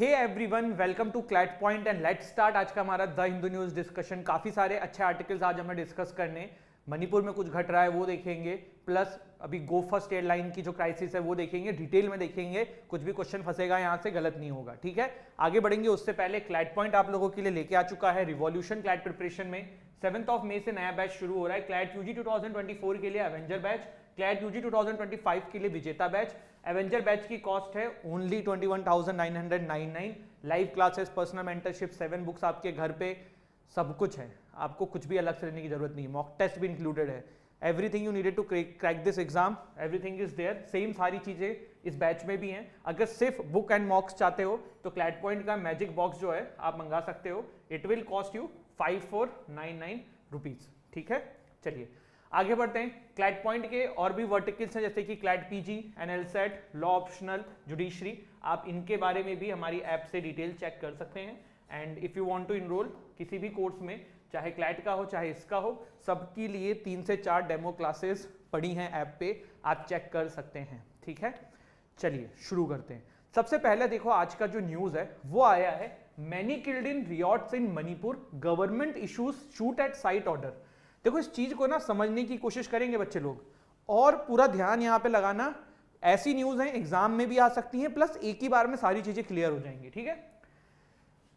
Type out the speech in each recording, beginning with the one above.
Hey everyone, welcome to CLAT point and let's start. आज का हमारा द हिंदू न्यूज डिस्कशन। काफी सारे अच्छे आर्टिकल्स आज हमें डिस्कस करने। मणिपुर में कुछ घट रहा है वो देखेंगे, प्लस अभी गो फर्स्ट एयरलाइन की जो क्राइसिस है वो देखेंगे, डिटेल में देखेंगे। कुछ भी क्वेश्चन फंसेगा यहाँ से गलत नहीं होगा, ठीक है। आगे बढ़ेंगे उससे पहले क्लैट पॉइंट आप लोगों के लिए लेके आ चुका है रिवॉल्यूशन क्लैट प्रिपरेशन में 7 मई से नया बैच शुरू हो रहा है। क्लैट यूजी 2024 के लिए एवेंजर बैच, क्लैट यूजी 2025 के लिए विजेता बैच। एवेंजर बैच की कॉस्ट है only 21,999। Live classes, personal mentorship, 7 books आपके घर पे, सब कुछ है। आपको कुछ भी अलग से लेने की जरूरत नहीं, मॉक टेस्ट भी इंक्लूडेड है। Everything you needed to crack this exam, everything is there. Same सारी चीजें इस बैच में भी हैं। अगर सिर्फ बुक एंड मॉक्स चाहते हो तो क्लैट पॉइंट का मैजिक बॉक्स जो है आप मंगा सकते हो। It will cost you 5499 rupees, ठीक है। चलिए आगे बढ़ते हैं। क्लैट पॉइंट के और भी वर्टिकल्स हैं जैसे कि CLAT PG, NLSAT, law optional, judiciary. आप इनके बारे में भी हमारी ऐप से डिटेल चेक कर सकते हैं। And if you want to enroll किसी भी कोर्स में, चाहे क्लैट का हो चाहे इसका हो, सबके लिए 3 से 4 डेमो क्लासेस पड़ी हैं ऐप पे, आप चेक कर सकते हैं, ठीक है। चलिए शुरू करते हैं। सबसे पहले देखो आज का जो न्यूज है वो आया है, many killed in riots in Manipur, government issues shoot at sight order. देखो इस चीज को ना समझने की कोशिश करेंगे बच्चे लोग, और पूरा ध्यान यहाँ पे लगाना। ऐसी न्यूज है एग्जाम में भी आ सकती हैं, प्लस एक ही बार में सारी चीजें क्लियर हो जाएंगी, ठीक है।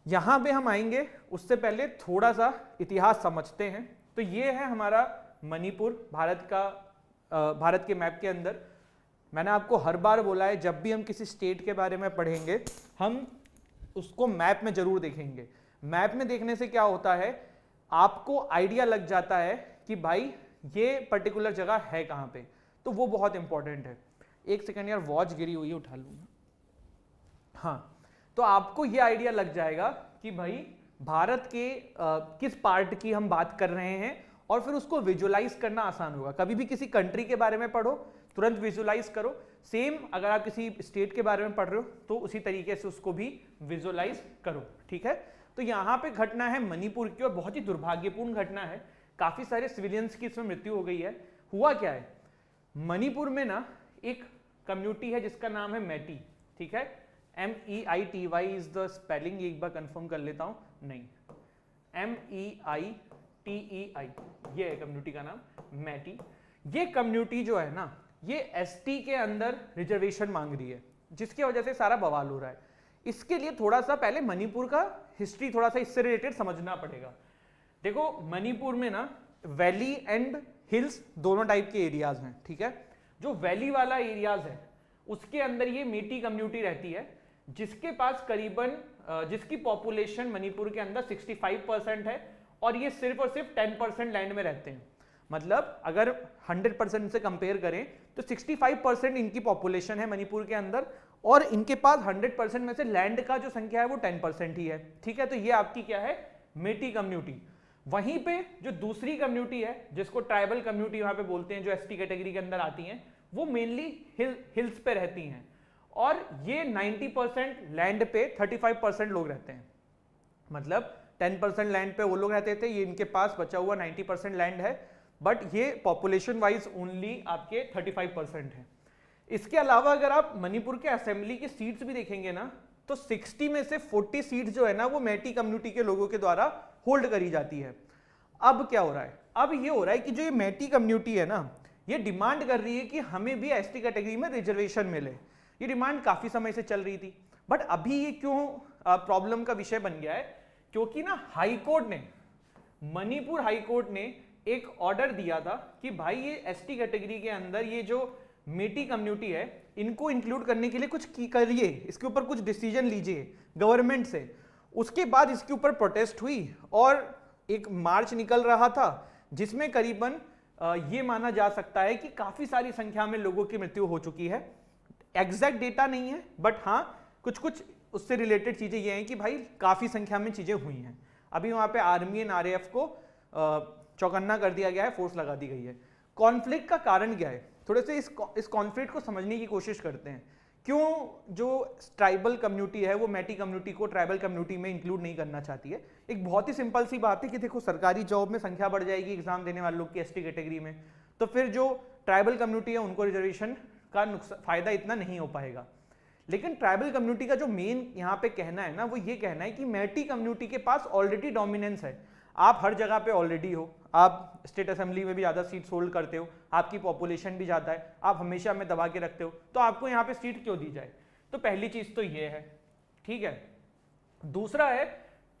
यहां पे हम आएंगे, उससे पहले थोड़ा सा इतिहास समझते हैं। तो ये है हमारा मणिपुर, भारत के मैप के अंदर। मैंने आपको हर बार बोला है, जब भी हम किसी स्टेट के बारे में पढ़ेंगे हम उसको मैप में जरूर देखेंगे। मैप में देखने से क्या होता है, आपको आइडिया लग जाता है कि भाई ये पर्टिकुलर जगह है कहां पे, तो वो बहुत इंपॉर्टेंट है। एक सेकंड यार, वॉच गिरी हुई है, उठा लूंगा। हाँ, तो आपको ये आइडिया लग जाएगा कि भाई भारत के किस पार्ट की हम बात कर रहे हैं, और फिर उसको विजुअलाइज करना आसान होगा। कभी भी किसी कंट्री के बारे में पढ़ो, तुरंत विजुअलाइज करो। सेम अगर आप किसी स्टेट के बारे में पढ़ रहे हो तो उसी तरीके से उसको भी विजुअलाइज करो, ठीक है। तो यहाँ पे घटना है मणिपुर की, और बहुत ही दुर्भाग्यपूर्ण घटना है। काफी सारे सिविलियंस की इसमें मृत्यु हो गई है। हुआ क्या है, मणिपुर में ना एक कम्युनिटी है जिसका नाम है मैटी, ठीक है। MEITY इज द स्पेलिंग, एक बार कंफर्म कर लेता हूं, नहीं, MEITEI, ये है कम्युनिटी का नाम, मैटी। ये कम्युनिटी जो है ना, ये ST के अंदर रिजर्वेशन मांग रही है, जिसकी वजह से सारा बवाल हो रहा है। इसके लिए थोड़ा सा पहले मणिपुर का हिस्ट्री थोड़ा सा इससे रिलेटेड समझना पड़ेगा। देखो मणिपुर में ना वैली एंड हिल्स दोनों टाइप के एरियाज हैं, ठीक है। जो वैली वाला एरियाज है उसके अंदर ये मेटी कम्युनिटी रहती है, जिसके पास करीबन जिसकी पॉपुलेशन मणिपुर के अंदर 65% है, और ये सिर्फ और सिर्फ 10% लैंड में रहते हैं। मतलब अगर 100% से कंपेयर करें तो 65% इनकी पॉपुलेशन है मणिपुर के अंदर, और इनके पास 100% में से लैंड का जो संख्या है वो 10% ही है, ठीक है। तो ये आपकी क्या है, मेटी कम्युनिटी। वहीं पे जो दूसरी कम्युनिटी है जिसको ट्राइबल कम्युनिटी वहां पे बोलते हैं, जो ST कैटेगरी के अंदर आती हैं, वो मेनली हिल्स पे रहती हैं, और ये 90% लैंड पे 35% लोग रहते हैं। मतलब 10% लैंड पे वो लोग रहते थे, ये इनके पास बचा हुआ 90% लैंड है, बट ये पॉपुलेशन वाइज ओनली आपके 35% है। इसके अलावा अगर आप मणिपुर के असेंबली की सीट्स भी देखेंगे ना, तो 60 में से 40 सीट्स जो है ना वो मैटी कम्युनिटी के लोगों के द्वारा होल्ड करी जाती है। अब क्या हो रहा है, अब ये हो रहा है कि जो ये मैटी कम्युनिटी है ना, ये डिमांड कर रही है कि हमें भी ST कैटेगरी में रिजर्वेशन मिले। ये डिमांड काफी समय से चल रही थी, बट अभी ये क्यों प्रॉब्लम का विषय बन गया है, क्योंकि ना हाईकोर्ट ने, मणिपुर हाईकोर्ट ने एक ऑर्डर दिया था कि भाई ये ST कैटेगरी के अंदर ये जो मेटी कम्युनिटी है इनको इंक्लूड करने के लिए कुछ करिए, इसके ऊपर कुछ डिसीजन लीजिए गवर्नमेंट से। उसके बाद इसके ऊपर प्रोटेस्ट हुई और एक मार्च निकल रहा था, जिसमें करीबन ये माना जा सकता है कि काफी सारी संख्या में लोगों की मृत्यु हो चुकी है। एग्जैक्ट डेटा नहीं है, बट हाँ कुछ कुछ उससे रिलेटेड चीजें ये हैं कि भाई काफी संख्या में चीजें हुई हैं। अभी वहां पे आर्मी एंड RAF को चौकन्ना कर दिया गया है, फोर्स लगा दी गई है। कॉन्फ्लिक्ट का कारण क्या है, थोड़े से इस कॉन्फ्लिक्ट को समझने की कोशिश करते हैं। क्यों जो ट्राइबल कम्युनिटी है वो मैटी कम्युनिटी को ट्राइबल कम्युनिटी में इंक्लूड नहीं करना चाहती है। एक बहुत ही सिंपल सी बात है कि देखो सरकारी जॉब में संख्या बढ़ जाएगी एग्जाम देने वालों की ST कैटेगरी में, तो फिर जो ट्राइबल कम्युनिटी है उनको रिजर्वेशन का फायदा इतना नहीं हो पाएगा। लेकिन ट्राइबल कम्युनिटी का जो मेन यहाँ पे कहना है ना, वो ये कहना है कि मैटी कम्युनिटी के पास ऑलरेडी डोमिनेंस है, आप हर जगह पे ऑलरेडी हो, आप स्टेट असेंबली में भी ज़्यादा सीट्स होल्ड करते हो, आपकी पॉपुलेशन भी ज़्यादा है, आप हमेशा में दबा के रखते हो, तो आपको यहाँ पे सीट क्यों दी जाए। तो पहली चीज़ तो ये है, ठीक है। दूसरा है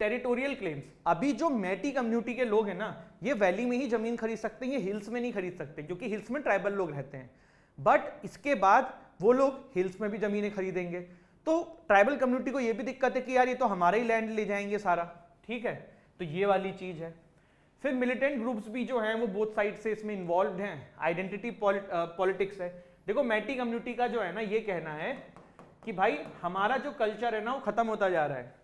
टेरिटोरियल क्लेम्स। अभी जो मैटी कम्युनिटी के लोग हैं ना, ये वैली में ही जमीन खरीद सकते हैं, ये हिल्स में नहीं खरीद सकते, क्योंकि हिल्स में ट्राइबल लोग रहते हैं। बट इसके बाद वो लोग हिल्स में भी जमीनें खरीदेंगे, तो ट्राइबल कम्युनिटी को ये भी दिक्कत है कि यार ये तो हमारा ही लैंड ले जाएंगे सारा, ठीक है। तो ये वाली चीज है। फिर मिलिटेंट ग्रुप्स भी जो हैं वो बोथ साइड से इसमें इन्वॉल्व हैं, आइडेंटिटी पॉलिटिक्स है। देखो मैटी कम्युनिटी का जो है ना, ये कहना है कि भाई हमारा जो कल्चर है ना वो खत्म होता जा रहा है,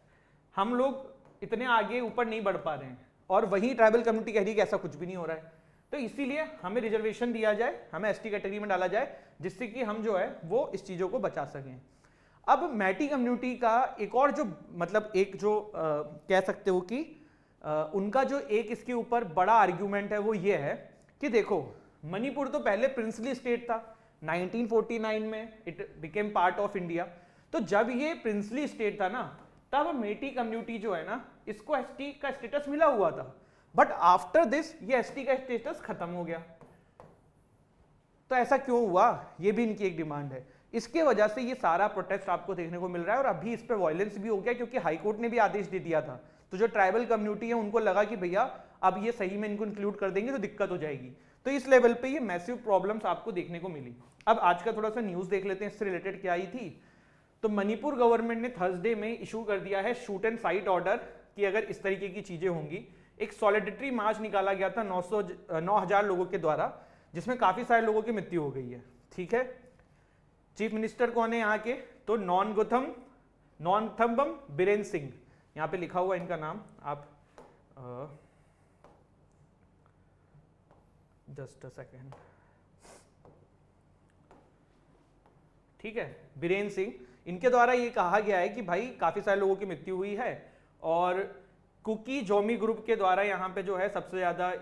हम लोग इतने आगे ऊपर नहीं बढ़ पा रहे हैं, और वही ट्राइबल कम्युनिटी कह रही है कि ऐसा कुछ भी नहीं हो रहा है, तो इसीलिए हमें रिजर्वेशन दिया जाए, हमें एसटी कैटेगरी में डाला जाए, जिससे कि हम जो है वो इस चीज़ों को बचा सकें। अब मैटी कम्युनिटी का एक और जो मतलब एक जो कह सकते हो कि उनका जो एक इसके ऊपर बड़ा आर्ग्यूमेंट है वो ये है कि देखो मणिपुर तो पहले प्रिंसली स्टेट था, 1949 में it became part of India. तो जब ये प्रिंसली स्टेट था ना, तब मेटी कम्युनिटी जो है ना, इसको एसटी का स्टेटस मिला हुआ था, बट आफ्टर दिस ये एसटी का स्टेटस खत्म हो गया। तो ऐसा क्यों हुआ, ये भी इनकी एक डिमांड है। इसके वजह से ये सारा प्रोटेस्ट आपको देखने को मिल रहा है, और अभी इस पे वायलेंस भी हो गया, क्योंकि हाईकोर्ट ने भी आदेश दे दिया था। तो जो ट्राइबल कम्युनिटी है उनको लगा कि भैया अब ये सही में इनको इंक्लूड कर देंगे तो दिक्कत हो जाएगी, तो इस लेवल पे ये मैसिव प्रॉब्लम्स आपको देखने को मिली। अब आज का थोड़ा सा न्यूज देख लेते हैं, इससे रिलेटेड क्या आई थी। तो मणिपुर गवर्नमेंट ने थर्सडे में इशू कर दिया है शूट एंड साइट ऑर्डर कि अगर इस तरीके की चीजें होंगी। एक सॉलिडेटरी मार्च निकाला गया था 9,000 लोगों के द्वारा, जिसमें काफी सारे लोगों की मृत्यु हो गई है, ठीक है। चीफ मिनिस्टर कौन है यहाँ के, तो नॉनथम्बम बीरेन सिंह, यहाँ पे लिखा हुआ इनका नाम, आप जस्ट अ सेकेंड, ठीक है, बीरेन सिंह। इनके द्वारा ये कहा गया है कि भाई काफी सारे लोगों की मृत्यु हुई है, और कुकी जोमी ग्रुप के द्वारा यहाँ पे जो है सबसे ज्यादा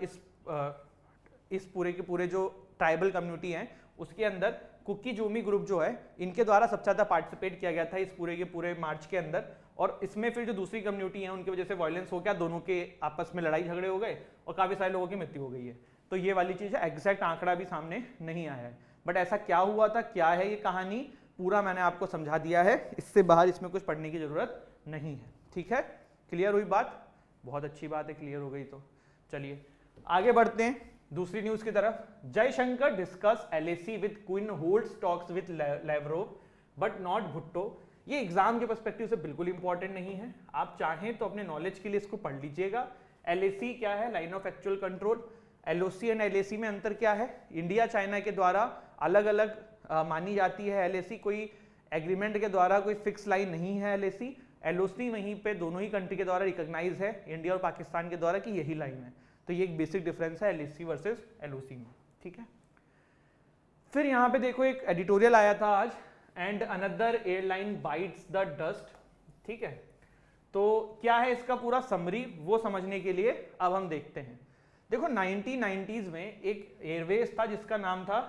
इस पूरे के पूरे जो ट्राइबल कम्युनिटी है उसके अंदर कुकी जोमी ग्रुप जो है, इनके द्वारा सबसे ज्यादा पार्टिसिपेट किया गया था इस पूरे के पूरे मार्च के अंदर। और इसमें फिर जो दूसरी कम्युनिटी है उनकी वजह से वायलेंस हो गया, दोनों के आपस में लड़ाई झगड़े हो गए और काफी सारे लोगों की मृत्यु हो गई है। तो ये वाली चीज है, एग्जैक्ट आंकड़ा भी सामने नहीं आया है, बट ऐसा क्या हुआ था, क्या है ये कहानी, पूरा मैंने आपको समझा दिया है, इससे बाहर इसमें कुछ पढ़ने की जरूरत नहीं है, ठीक है। क्लियर हुई बात, बहुत अच्छी बात है, क्लियर हो गई तो चलिए आगे बढ़ते हैं दूसरी न्यूज की तरफ। Jaishankar discuss LAC with queen holds talks with Lavrov but not Bhutto. ये एग्जाम के पर्सपेक्टिव से बिल्कुल इंपॉर्टेंट नहीं है, आप चाहें तो अपने नॉलेज के लिए इसको पढ़ लीजिएगा। एलएसी क्या है, line of actual control. LOC and LAC में अंतर क्या है, इंडिया चाइना के द्वारा अलग अलग मानी जाती है एलएसी, कोई एग्रीमेंट के द्वारा कोई फिक्स लाइन नहीं है एलएसी। एलओसी वहीं पे दोनों ही कंट्री के द्वारा रिकॉग्नाइज है, इंडिया और पाकिस्तान के द्वारा, कि यही लाइन है। तो ये एक बेसिक डिफरेंस है एलएसी वर्सेस एलओसी में, ठीक है। फिर यहाँ पे देखो एक एडिटोरियल आया था आज, and another airline bytes the dust, ठीक है। तो क्या है इसका पूरा समरी, वो समझने के लिए अब हम देखते हैं। देखो 1990s में एक एयरवेज था जिसका नाम था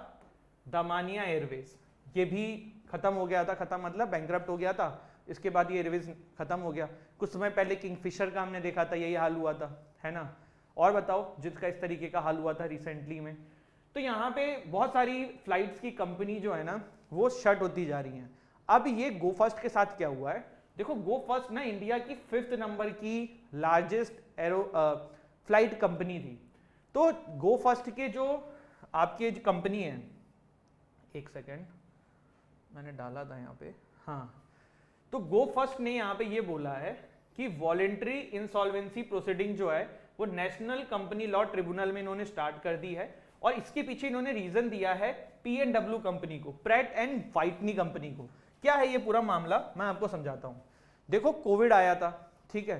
दामानिया एयरवेज, ये भी खत्म हो गया था, खत्म मतलब बैंकरप्ट हो गया था, इसके बाद ये एयरवेज खत्म हो गया। कुछ समय पहले किंगफिशर का हमने देखा था, यही हाल हुआ था, है ना। और बताओ जिसका इस तरीके का हाल हुआ था रिसेंटली में। तो यहाँ पे बहुत सारी फ्लाइट्स की कंपनी जो है ना वो शट होती जा रही हैं। अब ये गो फर्स्ट के साथ क्या हुआ है, देखो गो फर्स्ट ना इंडिया की 5th नंबर की लार्जेस्ट एरो फ्लाइट कंपनी थी। तो गो फर्स्ट के जो आपके कंपनी है, एक सेकेंड मैंने डाला था यहाँ पे, हाँ, तो गो फर्स्ट ने यहाँ पे ये बोला है कि वॉलेंट्री इंसॉल्वेंसी प्रोसीडिंग जो है वो नेशनल कंपनी लॉ ट्रिब्यूनल में इन्होंने स्टार्ट कर दी है, और इसके पीछे इन्होंने रीजन दिया है P&W कंपनी को, प्रैट एंड वाइटनी कंपनी को। क्या है ये पूरा मामला, मैं आपको समझाता हूं। देखो कोविड आया था, ठीक है,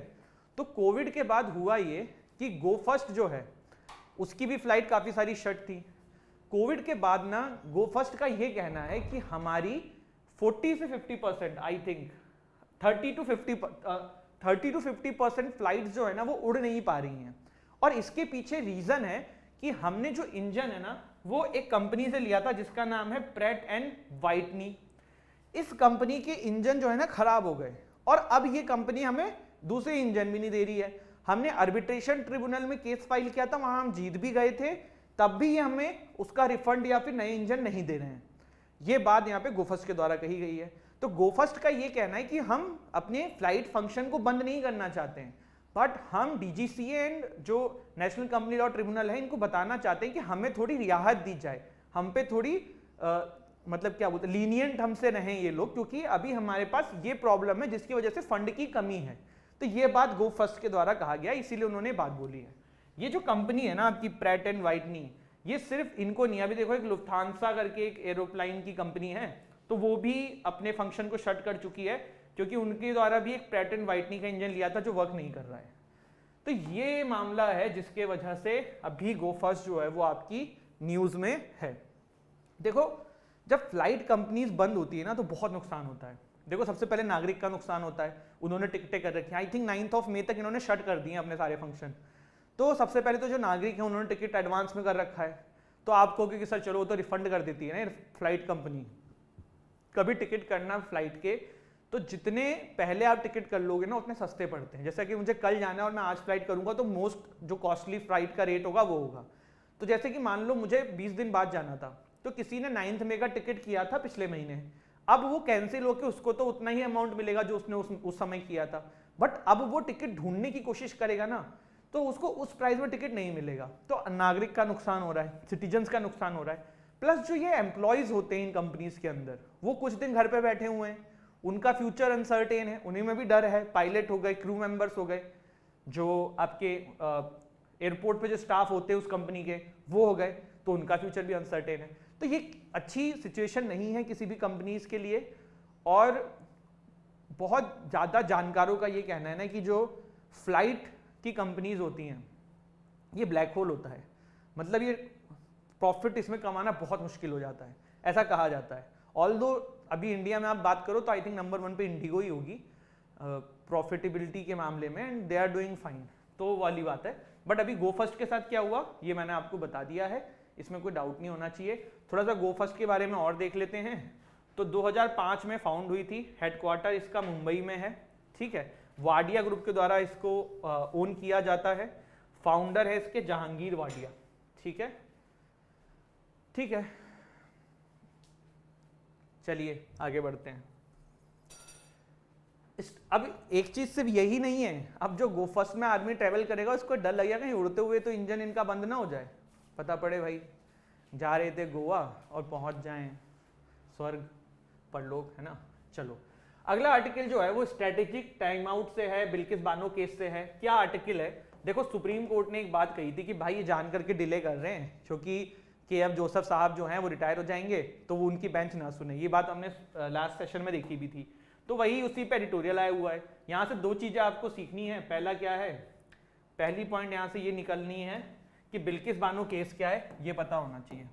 तो कोविड के बाद हुआ ये कि गो फर्स्ट जो है उसकी भी फ्लाइट काफी सारी शट थी। कोविड के बाद ना गो फर्स्ट का ये कहना है कि हमारी 40 से 50%, आई थिंक 30 to 50% फ्लाइट्स जो है ना वो उड़ नहीं पा रही हैं, और इसके पीछे रीजन है कि हमने जो इंजन है ना वो एक कंपनी से लिया था जिसका नाम है प्रैट एंड वाइटनी। इस कंपनी के इंजन जो है ना खराब हो गए और अब ये कंपनी हमें दूसरे इंजन भी नहीं दे रही है। हमने आर्बिट्रेशन ट्रिब्यूनल में केस फाइल किया था, वहां हम जीत भी गए थे, तब भी ये हमें उसका रिफंड या फिर नए इंजन नहीं दे रहे हैं। ये बात यहाँ पे गोफस्ट के द्वारा कही गई है। तो गोफस्ट का ये कहना है कि हम अपने फ्लाइट फंक्शन को बंद नहीं करना चाहते हैं, बट हम डीजीसीए एंड जो नेशनल कंपनी लॉ ट्रिब्यूनल है इनको बताना चाहते हैं कि हमें थोड़ी रियायत दी जाए, हम पे थोड़ी मतलब क्या बोलते हैं लीनियंट हमसे रहें ये लोग, क्योंकि अभी हमारे पास ये प्रॉब्लम है जिसकी वजह से फंड की कमी है। तो ये बात गो फर्स्ट के द्वारा कहा गया, इसीलिए उन्होंने बात बोली है। ये जो कंपनी है ना आपकी प्रैट एंड वाइटनी, ये सिर्फ इनको नहीं, अभी देखो एक लुफ्थांसा करके एक एरोप्लेन की कंपनी है, तो वो भी अपने फंक्शन को शट कर चुकी है क्योंकि उनके द्वारा भी एक प्रैट एंड वाइटनी का इंजन लिया था जो वर्क नहीं कर रहा है। तो ये मामला है जिसके वजह से अभी गो फर्स्ट जो है वो आपकी न्यूज में है। देखो जब फ्लाइट कंपनीज बंद होती है ना तो बहुत नुकसान होता है। देखो सबसे पहले नागरिक का नुकसान होता है, उन्होंने टिकटें कर रखी हैं, आई थिंक 9 मई तक इन्होंने शट कर दिए अपने सारे फंक्शन। तो सबसे पहले तो जो नागरिक है उन्होंने टिकट एडवांस में कर रखा है, तो आप कहोगे कि सर चलो वो तो रिफंड कर देती है ना फ्लाइट कंपनी। कभी टिकट करना फ्लाइट के तो जितने पहले आप टिकट कर लोगे ना उतने सस्ते पड़ते हैं। जैसे कि मुझे कल जाना है और मैं आज फ्लाइट करूंगा तो मोस्ट जो कॉस्टली फ्लाइट का रेट होगा वो होगा। तो जैसे कि मान लो मुझे 20 दिन बाद जाना था, तो किसी ने 9 मई का टिकट किया था पिछले महीने, अब वो कैंसिल होकर उसको तो उतना ही अमाउंट मिलेगा जो उसने उस समय किया था, बट अब वो टिकट ढूंढने की कोशिश करेगा ना तो उसको उस प्राइस में टिकट नहीं मिलेगा। तो नागरिक का नुकसान हो रहा है, सिटीजन्स का नुकसान हो रहा है, प्लस जो ये एम्प्लॉयज होते हैं इन कंपनीज के अंदर वो कुछ दिन घर पे बैठे हुए हैं, उनका फ्यूचर अनसर्टेन है, उन्हीं में भी डर है। पायलट हो गए, क्रू मेंबर्स हो गए, जो आपके एयरपोर्ट पे जो स्टाफ होते हैं उस कंपनी के वो हो गए, तो उनका फ्यूचर भी अनसर्टेन है। तो ये अच्छी सिचुएशन नहीं है किसी भी कंपनीज के लिए। और बहुत ज़्यादा जानकारों का ये कहना है ना कि जो फ्लाइट की कंपनीज होती हैं ये ब्लैक होल होता है, मतलब ये प्रॉफिट इसमें कमाना बहुत मुश्किल हो जाता है, ऐसा कहा जाता है। ऑल्दो अभी इंडिया में आप बात करो तो आई थिंक नंबर 1 पे इंडिगो ही होगी प्रॉफिटेबिलिटी के मामले में, and they are doing fine, तो वाली बात है। बट अभी गो फर्स्ट के साथ क्या हुआ ये मैंने आपको बता दिया है, इसमें कोई डाउट नहीं होना चाहिए। थोड़ा सा गो फर्स्ट के बारे में और देख लेते हैं। तो 2005 में फाउंड हुई थी, हेडक्वार्टर इसका मुंबई में है, ठीक है। वाडिया ग्रुप के द्वारा इसको ओन किया जाता है, फाउंडर है इसके जहांगीर वाडिया, ठीक है ठीक है। चलिए आगे बढ़ते हैं। अब एक चीज सिर्फ यही नहीं है, अब जो गो फर्स्ट में आदमी ट्रेवल करेगा उसको डर लगेगा कहीं उड़ते हुए तो इंजन इनका बंद ना हो जाए, पता पड़े भाई जा रहे थे गोवा और पहुंच जाएं स्वर्ग पर लोग, है ना। चलो अगला आर्टिकल जो है वो स्ट्रेटेजिक टाइम आउट से है, बिल्किस बानो केस से है। क्या आर्टिकल है, देखो सुप्रीम कोर्ट ने एक बात कही थी कि भाई ये जान करके डिले कर रहे हैं क्योंकि KF जोसेफ साहब जो हैं वो रिटायर हो जाएंगे तो वो उनकी बेंच ना सुने, ये बात हमने लास्ट सेशन में देखी भी थी। तो वही उसी पे एडिटोरियल आया हुआ है। यहाँ से 2 चीजें आपको सीखनी है। पहला क्या है, पहली पॉइंट यहाँ से ये निकलनी है कि बिल्किस बानो केस क्या है ये पता होना चाहिए।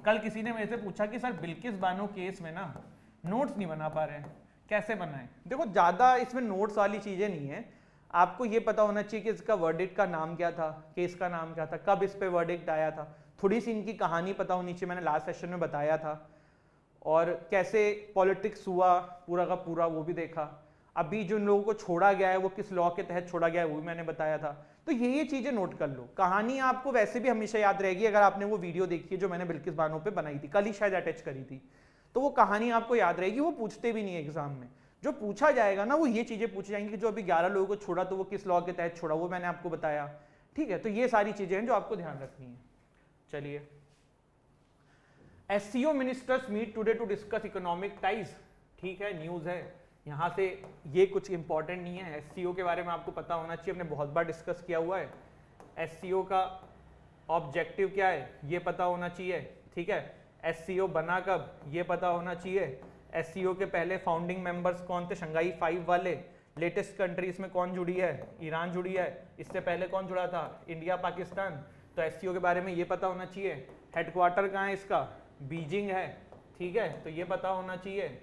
कल किसी ने मेरे से पूछा कि सर बिल्किस बानो केस में ना नोट्स नहीं बना पा रहे हैं, कैसे बनाएं। देखो ज्यादा इसमें नोट्स वाली चीजें नहीं है, आपको ये पता होना चाहिए कि इसका वर्डिक्ट का नाम क्या था, केस का नाम क्या था, कब इस पे वर्डिक्ट आया था, थोड़ी सी इनकी कहानी पता होनी चाहिए, मैंने लास्ट सेशन में बताया था, और कैसे पॉलिटिक्स हुआ पूरा का पूरा वो भी देखा। अभी जो लोगों को छोड़ा गया है वो किस लॉ के तहत छोड़ा गया है वो भी मैंने बताया था। तो ये चीजें नोट कर लो। कहानी आपको वैसे भी हमेशा याद रहेगी अगर आपने वो वीडियो देखी है जो मैंने बिल्किस बानो पे बनाई थी, कल ही शायद अटैच करी थी, तो वो कहानी आपको याद रहेगी। वो पूछते भी नहीं है एग्जाम में, जो पूछा जाएगा ना वो ये चीजें पूछी जाएंगी कि जो अभी 11 लोगों को छोड़ा तो वो किस लॉ के तहत छोड़ा वो मैंने आपको बताया, ठीक है। तो ये सारी चीजें हैं जो आपको ध्यान रखनी है। चलिए, SCO ministers meet today to discuss economic ties, ठीक है, न्यूज है। यहाँ से ये कुछ इंपॉर्टेंट नहीं है, SCO के बारे में आपको पता होना चाहिए, हमने बहुत बार डिस्कस किया हुआ है। SCO का ऑब्जेक्टिव क्या है ये पता होना चाहिए, ठीक है। SCO बना कब ये पता होना चाहिए। SCO के पहले फाउंडिंग मेंबर्स कौन थे, शंघाई 5 वाले। लेटेस्ट कंट्रीज में कौन जुड़ी है, ईरान जुड़ी है। इससे पहले कौन जुड़ा था, इंडिया पाकिस्तान। तो SCO के बारे में ये पता होना चाहिए। हेडक्वार्टर कहाँ है इसका, बीजिंग है, ठीक है, तो ये पता होना चाहिए।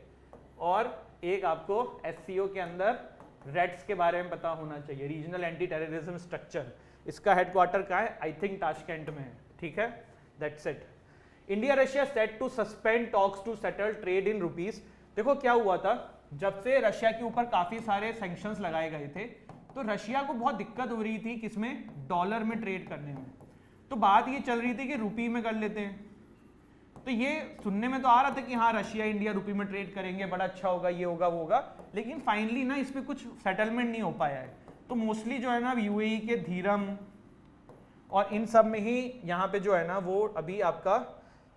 और एक आपको SCO के अंदर रेड्स के बारे में पता होना चाहिए, रीजनल एंटी टेररिज्म स्ट्रक्चर। इसका हेडक्वार्टर कहाँ है, आई थिंक ताशकेंट में है, ठीक है, that's it. India Russia set to suspend talks to settle trade in rupees. देखो क्या हुआ था, जब से रशिया के ऊपर काफी सारे सैंक्शंस लगाए गए थे तो रशिया को बहुत दिक्कत हो रही थी किसमें, डॉलर में ट्रेड करने में। तो बात ये चल रही थी कि रुपी में कर लेते हैं। तो ये सुनने में तो आ रहा था कि हाँ रशिया इंडिया रुपी में ट्रेड करेंगे, बड़ा अच्छा होगा, ये होगा वो होगा, लेकिन फाइनली ना इस पे कुछ सेटलमेंट नहीं हो पाया है। तो मोस्टली जो है ना यूएई के धीरम और इन सब में ही यहाँ पे जो है ना वो अभी आपका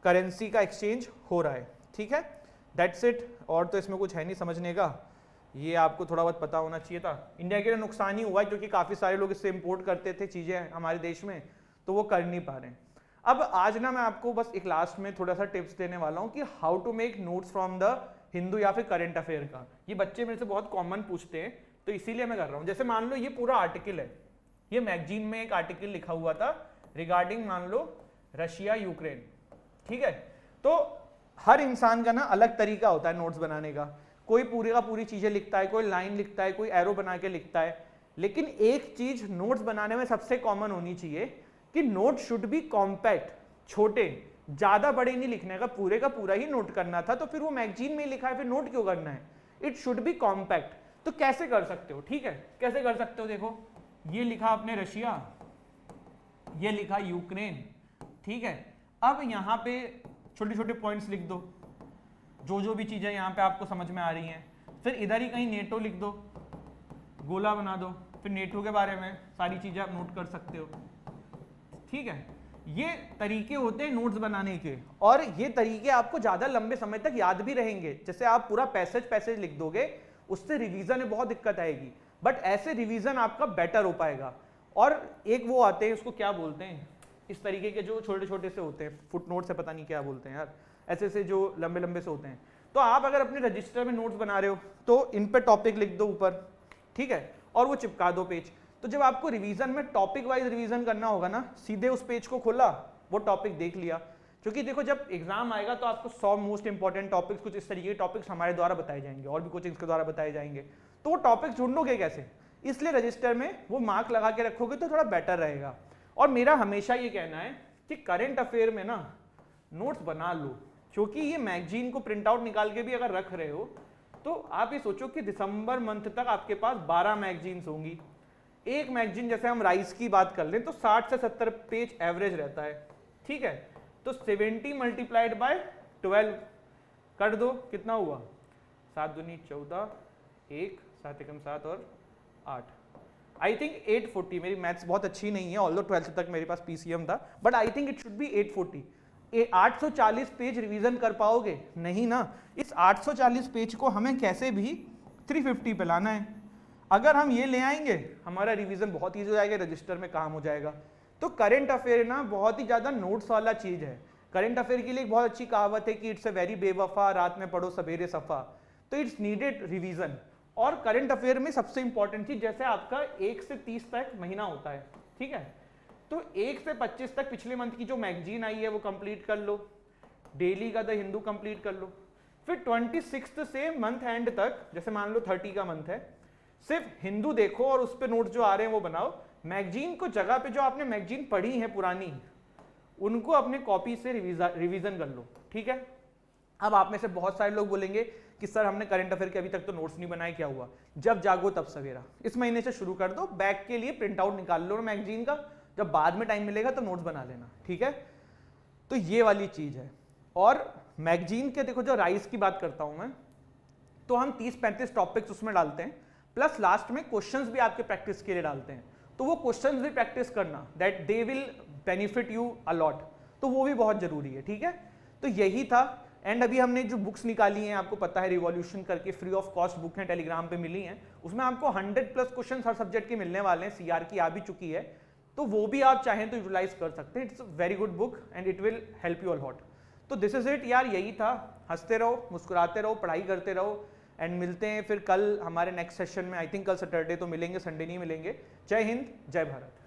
करेंसी का एक्सचेंज हो रहा है। ठीक है, दैट्स इट। और तो इसमें कुछ है नहीं समझने का, ये आपको थोड़ा बहुत पता होना चाहिए था। इंडिया के लिए नुकसान ही हुआ है क्योंकि काफ़ी सारे लोग इससे इंपोर्ट करते थे चीज़ें हमारे देश में, तो वो कर नहीं पा रहे हैं। अब आज ना मैं आपको बस एक लास्ट में थोड़ा सा टिप्स देने वाला हूँ कि how to make notes from the Hindu या फिर करंट अफेयर का। ये बच्चे मेरे से बहुत कॉमन पूछते हैं तो इसीलिए मैं कर रहा हूँ। जैसे मान लो ये पूरा आर्टिकल है, ये मैगजीन में एक आर्टिकल लिखा हुआ था रिगार्डिंग मान लो रशिया यूक्रेन। ठीक है, तो हर इंसान का ना अलग तरीका होता है नोट्स बनाने का। कोई पूरी का पूरी चीजें लिखता है, कोई लाइन लिखता है, कोई एरो बना के लिखता है। लेकिन एक चीज नोट्स बनाने में सबसे कॉमन होनी चाहिए कि नोट शुड बी कॉम्पैक्ट, छोटे, ज्यादा बड़े नहीं लिखने का पूरा ही नोट करना था तो फिर वो मैगजीन में लिखा है, फिर नोट क्यों करना है। It should be compact. तो कैसे कर सकते हो, ठीक है, कैसे कर सकते हो, देखो ये लिखा आपने रशिया, ये लिखा यूक्रेन। ठीक है, अब यहाँ पे छोटे छोटे पॉइंट्स लिख दो, जो भी चीजें यहाँ पे आपको समझ में आ रही हैं। फिर इधर ही कहीं नेटो लिख दो, गोला बना दो, फिर नेटो के बारे में सारी चीजें आप नोट कर सकते हो। ठीक है, ये तरीके होते हैं नोट्स बनाने के, और ये तरीके आपको ज्यादा लंबे समय तक याद भी रहेंगे। जैसे आप पूरा पैसेज लिख दोगे, उससे रिवीजन में बहुत दिक्कत आएगी, बट ऐसे रिवीजन आपका बेटर हो पाएगा। और एक वो आते हैं, उसको क्या बोलते हैं, इस तरीके के जो छोटे छोटे से होते हैं, फुट नोट से पता नहीं क्या बोलते हैं यार, ऐसे से जो लंबे लंबे से होते हैं। तो आप अगर अपने रजिस्टर में नोट्स बना रहे हो तो इन पे टॉपिक लिख दो ऊपर, ठीक है, और वो चिपका दो पेज। तो जब आपको रिवीजन में टॉपिक वाइज रिवीजन करना होगा ना, सीधे उस पेज को खोला, वो टॉपिक देख लिया। क्योंकि देखो जब एग्जाम आएगा तो आपको 100 मोस्ट इंपॉर्टेंट टॉपिक्स, कुछ इस तरीके के टॉपिक्स हमारे द्वारा बताए जाएंगे और भी कोचिंग्स के द्वारा बताए जाएंगे। तो वो टॉपिक्स ढूंढोगे कैसे, इसलिए रजिस्टर में वो मार्क लगा के रखोगे तो थोड़ा बेटर रहेगा। और मेरा हमेशा ये कहना है कि करंट अफेयर में ना नोट्स बना लो, क्योंकि ये मैगजीन को प्रिंट आउट निकाल के भी अगर रख रहे हो तो आप ये सोचो कि दिसंबर मंथ तक आपके पास 12 मैगजीन्स होंगी। एक मैगजीन, जैसे हम राइस की बात कर लें तो 60 से 70 पेज एवरेज रहता है। ठीक है, तो 70 मल्टीप्लाइड बाय 12 कर दो, कितना हुआ, 7 दूनी 14, 1 7 एकम 7 और 8, आई थिंक 840। मेरी मैथ्स बहुत अच्छी नहीं है, ऑल्दो 12th तक मेरे पास पीसीएम था, but I think it should be 840। 840 page revision कर पाओगे नहीं ना। इस 840 पेज को हमें कैसे भी 350 पे लाना है। अगर हम ये ले आएंगे हमारा रिवीजन बहुत ईजी हो जाएगा, रजिस्टर में काम हो जाएगा। तो करंट अफेयर ना बहुत ही ज्यादा नोट्स वाला चीज है। करंट अफेयर के लिए एक बहुत अच्छी कहावत है कि इट्स अ वेरी बेवफा, रात में पढ़ो सवेरे सफा। तो इट्स नीडेड रिवीजन। और करंट अफेयर में सबसे इंपॉर्टेंट चीज, जैसे आपका 1 से 30 तक महीना होता है, ठीक है, तो 1 से 25 तक पिछले मंथ की जो मैगजीन आई है वो कंप्लीट कर लो, डेली का द हिंदू कंप्लीट कर लो। फिर 26 से मंथ एंड तक, जैसे मान लो 30 का मंथ है, सिर्फ हिंदू देखो और उस पर नोट जो आ रहे हैं वो बनाओ। मैगजीन को जगह पे जो आपने मैगजीन पढ़ी है पुरानी, उनको अपने कॉपी से रिवीजन कर लो। ठीक है, अब आप में से बहुत सारे लोग बोलेंगे कि सर हमने करंट अफेयर के अभी तक तो नोट्स नहीं बनाए, क्या हुआ। जब जागो तब सवेरा, इस महीने से शुरू कर दो, बैक के लिए प्रिंट आउट निकाल लो मैगजीन का, जब बाद में टाइम मिलेगा तो नोट्स बना लेना। ठीक है, तो ये वाली चीज है। और मैगजीन के देखो, जो राइज की बात करता हूं मैं, तो हम 30-35 टॉपिक्स उसमें डालते हैं, प्लस लास्ट में क्वेश्चंस भी आपके प्रैक्टिस के लिए डालते हैं। तो वो क्वेश्चंस भी प्रैक्टिस करना, that they will benefit you a lot, तो वो भी बहुत जरूरी है। ठीक है, तो यही था। एंड अभी हमने जो बुक्स निकाली हैं, आपको पता है रिवॉल्यूशन करके फ्री ऑफ कॉस्ट बुक है, टेलीग्राम पे मिली हैं, उसमें आपको 100+ क्वेश्चन हर सब्जेक्ट के मिलने वाले हैं। सीआर की आ भी चुकी है, तो वो भी आप चाहें तो यूटिलाइज कर सकते हैं। It's a very good book and it will help you a lot. तो दिस इज इट यार, यही था। हंसते रहो, मुस्कुराते रहो, पढ़ाई करते रहो, एंड मिलते हैं फिर कल हमारे नेक्स्ट सेशन में। आई थिंक कल सैटरडे तो मिलेंगे, संडे नहीं मिलेंगे। जय हिंद, जय भारत।